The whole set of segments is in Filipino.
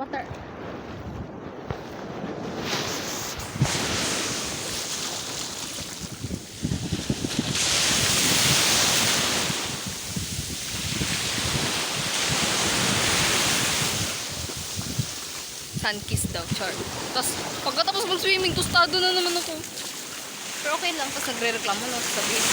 water. Sunkiss daw, char. Tapos, pagkatapos mag-swimming, tostado na naman ako. Pero okay lang, tapos nagre-reklamo lang, sabihin.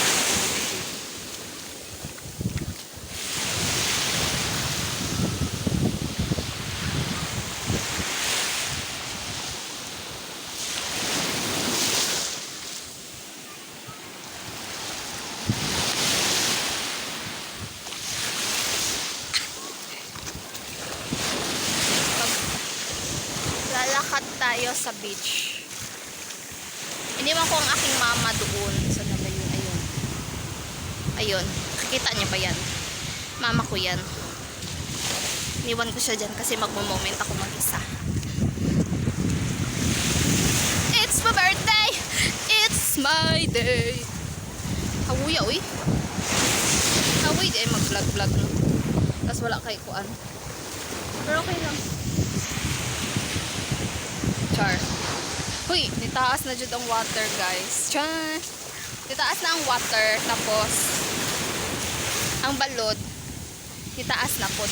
Lalakad tayo sa beach. Iniwan ko ang aking mama doon. Saan na ba yun? Ayun. Ayun. Nakikita niya ba yan? Mama ko yan. Iniwan ko siya dyan kasi magmo-moment ako mag-isa. It's my birthday! It's my day! Hawuya, uy. Hawuy, eh, mag-vlog-vlog no. Tapos wala kay kuan. Pero okay lang. Char. Huy, nitaas na jud ang water, guys. Char. Nitaas na ang water, tapos ang balod nitaas na pod.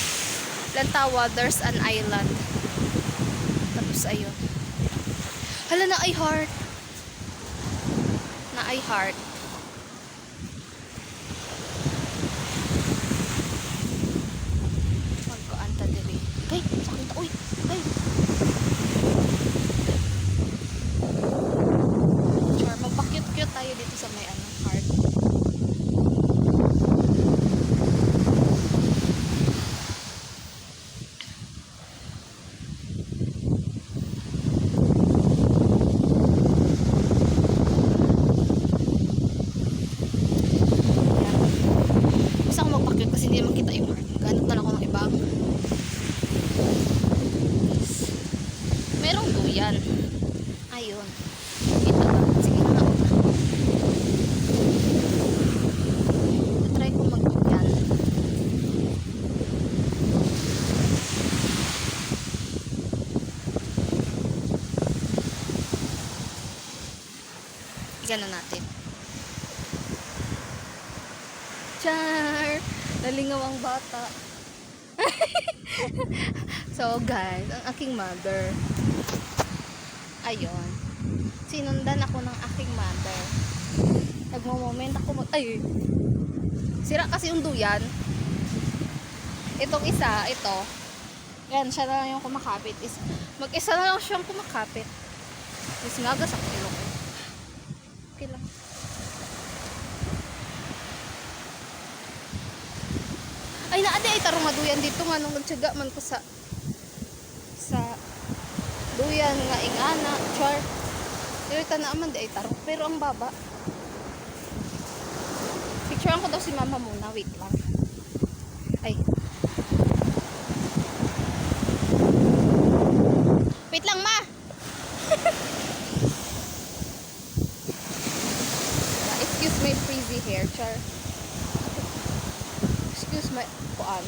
Lantawa, there's an island. Tapos ayun. Hala, na ay heart. Na ay heart. Magkaanta diri. Kay, sakit uy. Kay. Magpa-cute-cute tayo dito sa may heart. Gusto ako magpa-cute kasi hindi naman kita yung heart. Ganap na ako ng ibang. Merong duyan. Ayun. Kita ba? Sige na ako. Try ko mag-duyan. Igano natin. Char! Nalingaw ang bata. So guys, ang aking mother. Ayun. Sinundan ako ng aking mother. Nagmo-moment ako ay! Sira kasi yung duyan. Itong isa, ito. Yan, siya na lang yung kumakapit. Mag-isa na lang siyang kumakapit. Is magas ako ilong ko. Okay lang. Ay, naade ay tarong nga duyan dito nga nung nagtsaga man ko sa duyan nga ingana, char. Pero ka naaman di ay tarong. Pero ang baba. Picturean ko daw si mama muna. Wait lang. Ay. Wait lang, ma! Excuse my frizzy hair, char. Excuse my kuan.